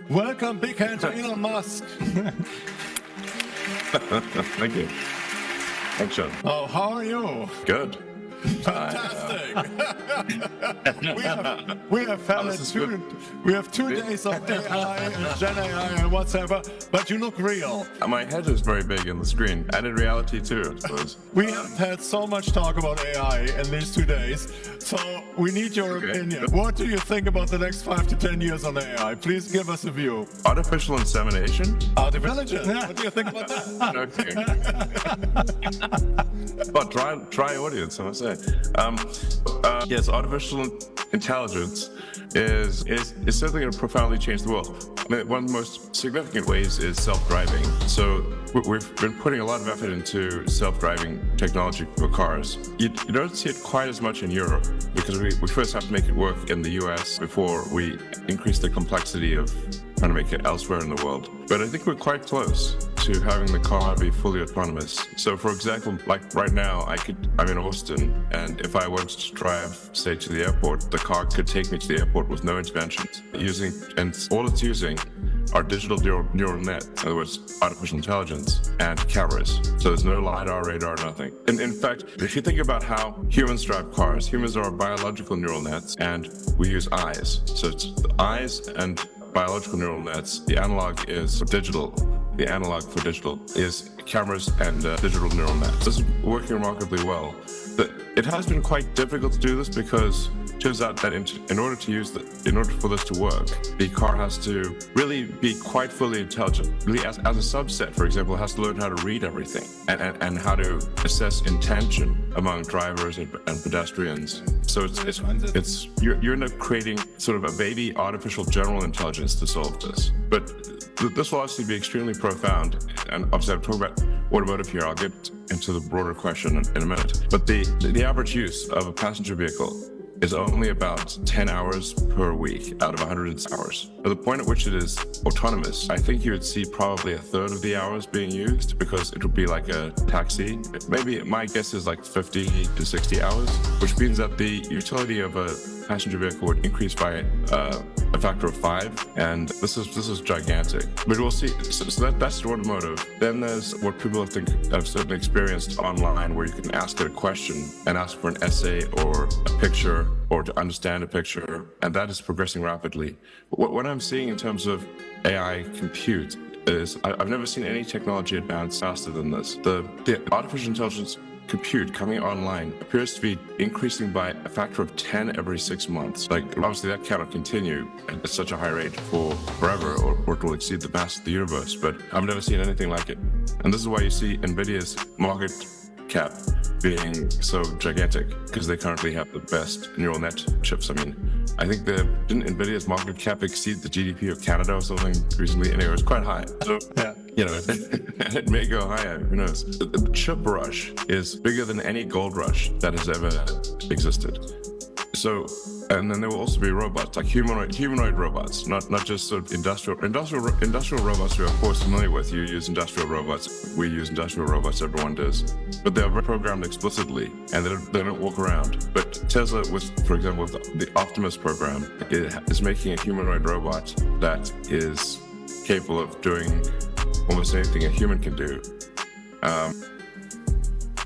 Welcome, big hand to Elon Musk. Thank you. Thanks, Sean. Oh, how are you? Good. Fantastic. we have had we have 2 days of AI and Gen AI and whatever, but you look real. My head is very big in the screen, and in reality too, I suppose. We have had so much talk about AI in these 2 days, so we need your opinion. What do you think about the next 5 to 10 years on AI? Please give us a view. Artificial insemination? Artificial intelligence. What do you think about that? Okay. But dry audience, I must say. Yes, artificial intelligence is certainly going to profoundly change the world. I mean, one of the most significant ways is self-driving. So we've been putting a lot of effort into self-driving technology for cars. You don't see it quite as much in Europe because we first have to make it work in the US before we increase the complexity of trying to make it elsewhere in the world. But I think we're quite close to having the car be fully autonomous. So for example, like right now, I'm in Austin, and if I wanted to drive, say, to the airport, the car could take me to the airport with no interventions. And all it's using are digital neural net, in other words, artificial intelligence, and cameras. So there's no LiDAR, radar, nothing. And in fact, if you think about how humans drive cars, humans are biological neural nets, and we use eyes. So it's the eyes and biological neural nets. The analog is digital. The analog for digital is cameras and digital neural nets. This is working remarkably well. But it has been quite difficult to do this because it turns out that in order for this to work, the car has to really be quite fully intelligent. Really, as a subset, for example, it has to learn how to read everything and how to assess intention among drivers and pedestrians. So you end up creating sort of a baby artificial general intelligence to solve this. But this will obviously be extremely profound. And obviously, I'm talking about automotive here. I'll get into the broader question in a minute. But the average use of a passenger vehicle is only about 10 hours per week out of 100 hours. At the point at which it is autonomous, I think you would see probably a third of the hours being used because it would be like a taxi. Maybe my guess is like 50 to 60 hours, which means that the utility of a passenger vehicle would increase by a factor of 5, and this is gigantic. But we'll see. So that's automotive. Then there's what people have certainly experienced online, where you can ask it a question and ask for an essay or a picture or to understand a picture, and that is progressing rapidly. What I'm seeing in terms of AI compute is I've never seen any technology advance faster than this. The artificial intelligence compute coming online appears to be increasing by a factor of 10 every 6 months. Like, obviously that cannot continue at such a high rate for forever, or it will exceed the mass of the universe, but I've never seen anything like it. And this is why you see NVIDIA's market cap being so gigantic, because they currently have the best neural net chips. I mean, I think didn't NVIDIA's market cap exceed the GDP of Canada or something recently? Anyway, it was quite high. So, yeah. It may go higher, who knows? The chip rush is bigger than any gold rush that has ever existed. So, and then there will also be robots, like humanoid robots, not just sort of industrial robots we're of course familiar with. You use industrial robots, we use industrial robots, everyone does. But they're programmed explicitly, and they don't walk around. But Tesla, for example, with the Optimus program, is making a humanoid robot that is capable of doing almost anything a human can do.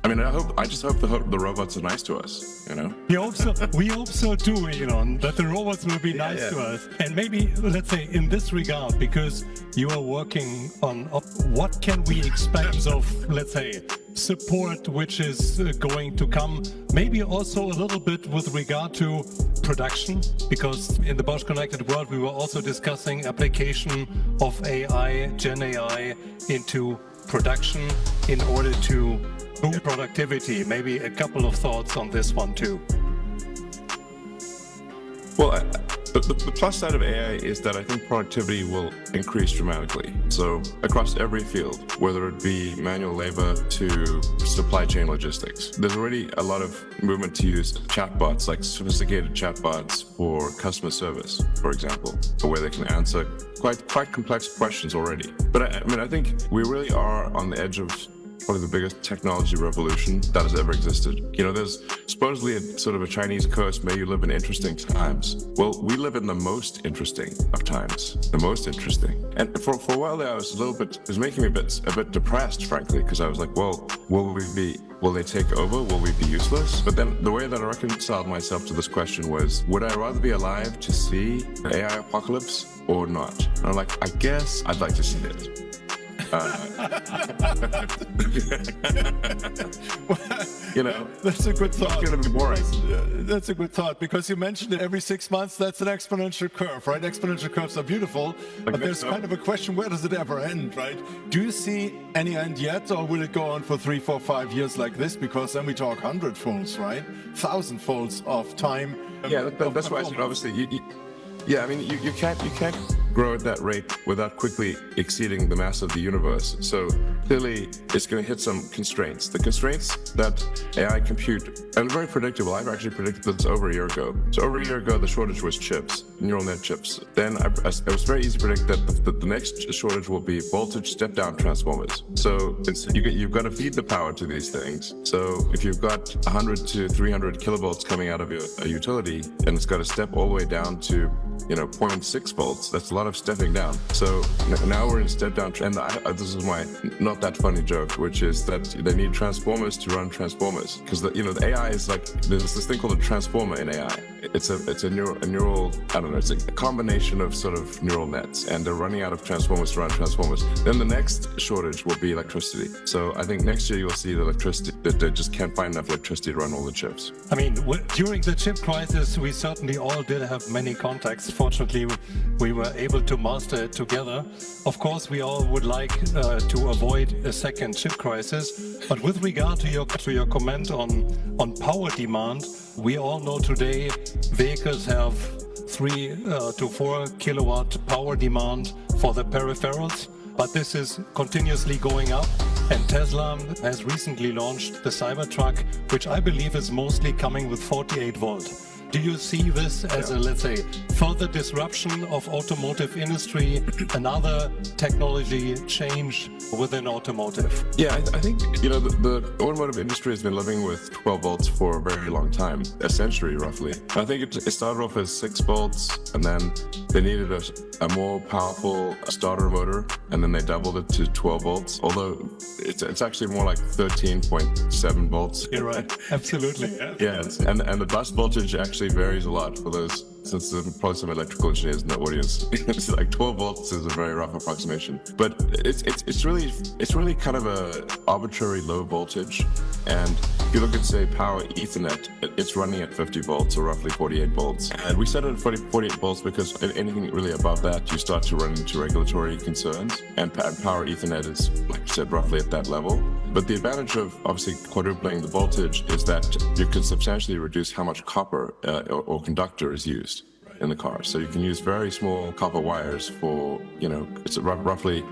I mean, I just hope the robots are nice to us, you know? We hope so too, Elon, that the robots will be nice to us. And maybe, let's say, in this regard, because you are working on what can we expect of, let's say, support which is going to come, maybe also a little bit with regard to production, because in the Bosch Connected World we were also discussing application of AI, Gen AI, into production in order to boost productivity. Maybe a couple of thoughts on this one too. Well, the plus side of AI is that I think productivity will increase dramatically. So across every field, whether it be manual labor to supply chain logistics, there's already a lot of movement to use chatbots, like sophisticated chatbots for customer service, for example, where they can answer quite complex questions already. But I think we really are on the edge of probably the biggest technology revolution that has ever existed. You know, there's supposedly a sort of a Chinese curse, may you live in interesting times. Well, we live in the most interesting of times, the most interesting. And for a while there, it was making me a bit depressed, frankly, because I was like, well, will they take over? Will we be useless? But then the way that I reconciled myself to this question was, would I rather be alive to see the AI apocalypse or not? And I'm like, I guess I'd like to see it. You know, that's a good thought. It's going to be boring. That's a good thought, because you mentioned it every 6 months. That's an exponential curve, right? Exponential curves are beautiful, but there's kind of a question: where does it ever end, right? Do you see any end yet, or will it go on for 3, 4, 5 years like this? Because then we talk 100-folds, right? 1,000-folds of time. Yeah, that's why I said obviously. You can't grow at that rate without quickly exceeding the mass of the universe. So clearly, it's going to hit some constraints. The constraints that AI compute are very predictable. I've actually predicted this over a year ago. So over a year ago, the shortage was chips, neural net chips. Then it was very easy to predict that the next shortage will be voltage step-down transformers. So you've got to feed the power to these things. So if you've got 100 to 300 kilovolts coming out of a utility, and it's got to step all the way down to 0.6 volts, that's a lot of stepping down. So now we're in step down, and this is my not that funny joke, which is that they need transformers to run transformers, because the AI is like, there's this thing called a transformer in AI. It's a neural, I don't know, it's a combination of sort of neural nets, and they're running out of transformers to run transformers. Then the next shortage will be electricity. So I think next year you'll see the electricity, that they just can't find enough electricity to run all the chips. I mean, during the chip crisis, we certainly all did have many contacts. Fortunately, we were able to master it together. Of course, we all would like to avoid a second chip crisis. But with regard to your comment on power demand, we all know today vehicles have 3 to 4 kilowatt power demand for the peripherals. But this is continuously going up, and Tesla has recently launched the Cybertruck, which I believe is mostly coming with 48 volt. Do you see this as a, let's say, further disruption of automotive industry, another technology change within automotive? Yeah, I think, the automotive industry has been living with 12 volts for a very long time, a century roughly. I think it started off as 6 volts, and then they needed a more powerful starter motor, and then they doubled it to 12 volts, although it's actually more like 13.7 volts. You're right, absolutely. Yeah, and the bus voltage actually varies a lot for those, since there's probably some electrical engineers in the audience. It's like 12 volts is a very rough approximation, but it's really kind of a arbitrary low voltage. And if you look at, say, power Ethernet, it's running at 50 volts or roughly 48 volts. And we set it at 48 volts because anything really above that, you start to run into regulatory concerns. And power Ethernet is, like I said, roughly at that level. But the advantage of obviously quadrupling the voltage is that you can substantially reduce how much copper or conductor is used in the car. So you can use very small copper wires for, it's roughly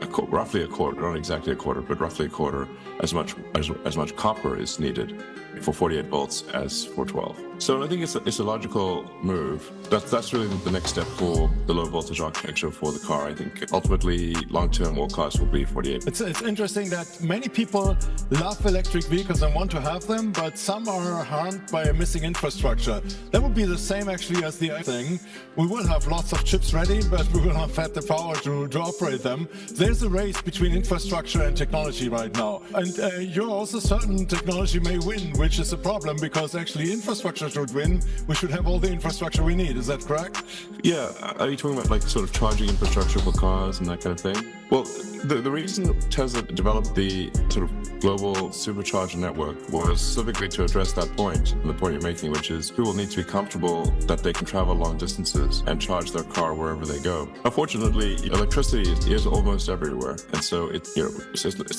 a quarter, not exactly a quarter, but roughly a quarter as much copper is needed for 48 volts as for 12. So I think it's a logical move. That's really the next step for the low voltage architecture for the car. I think ultimately long-term all cars will be 48. It's interesting that many people love electric vehicles and want to have them, but some are harmed by a missing infrastructure. That would be the same actually as the thing. We will have lots of chips ready, but we will not have the power to operate them. There's a race between infrastructure and technology right now. And you're also certain technology may win, which is a problem, because actually infrastructure should win. We should have all the infrastructure we need. Is that correct? Yeah. Are you talking about like sort of charging infrastructure for cars and that kind of thing? Well, the reason Tesla developed the sort of global supercharger network was specifically to address that point, the point you're making, which is people need to be comfortable that they can travel long distances and charge their car wherever they go. Unfortunately, electricity is almost everywhere, and so it's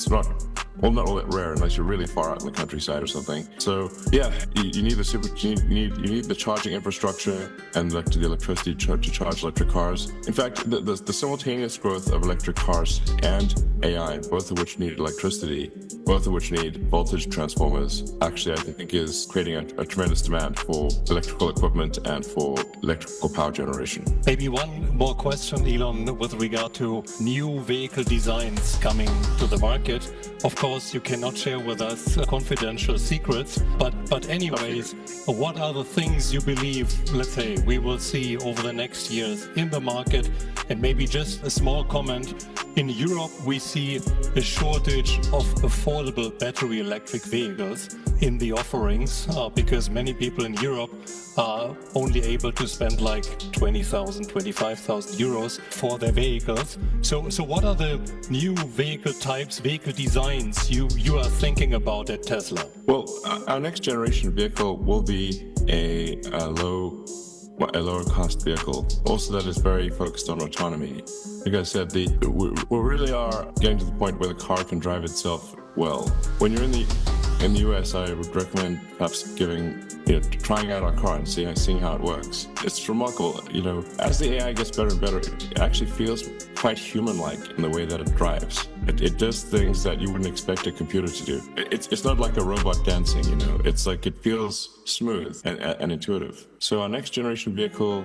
not all that rare unless you're really far out in the countryside or something. So yeah, you need the charging infrastructure and the electricity to charge electric cars. In fact, the simultaneous growth of electric cars and AI, both of which need electricity, both of which need voltage transformers, actually I think is creating a tremendous demand for electrical equipment and for electrical power generation. Maybe one more question, Elon, with regard to new vehicle designs coming to the market. Of course, you cannot share with us confidential secrets, but anyways, what are the things you believe, let's say, we will see over the next years in the market? And maybe just a small comment. In Europe, we see a shortage of affordable battery electric vehicles in the offerings because many people in Europe are only able to spend like 20,000, 25,000 euros for their vehicles. So what are the new vehicle types, vehicle designs you are thinking about at Tesla? Well, our next generation vehicle will be a lower cost vehicle, also that is very focused on autonomy. Like I said, we really are getting to the point where the car can drive itself well. When you're in the US, I would recommend perhaps trying out our car and seeing how it works. It's remarkable, as the AI gets better and better, it actually feels quite human-like in the way that it drives. It does things that you wouldn't expect a computer to do. It's not like a robot dancing, It's like it feels smooth and intuitive. So our next generation vehicle,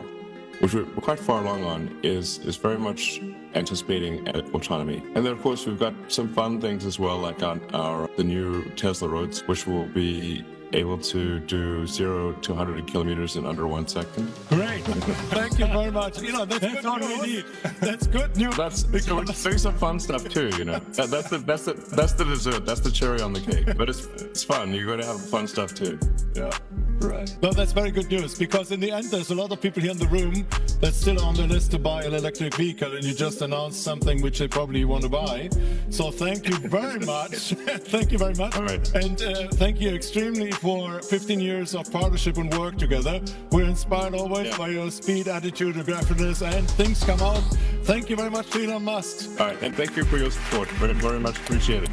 which we're quite far along on, is very much anticipating autonomy. And then, of course, we've got some fun things as well, like the new Tesla roads, which will be able to do 0 to 100 kilometers in under 1 second. Great. Thank you very much. That's all we need. That's good news. There's some fun stuff too, That's the dessert. That's the cherry on the cake. But it's fun. You're going to have fun stuff too. Yeah. Right. No, that's very good news, because in the end, there's a lot of people here in the room that's still on the list to buy an electric vehicle, and you just announced something which they probably want to buy. So thank you very much. Thank you very much. All right. And thank you extremely for 15 years of partnership and work together. We're inspired always by your speed, attitude, aggressiveness, and things come out. Thank you very much to Elon Musk. All right. And thank you for your support. Very, very much appreciated.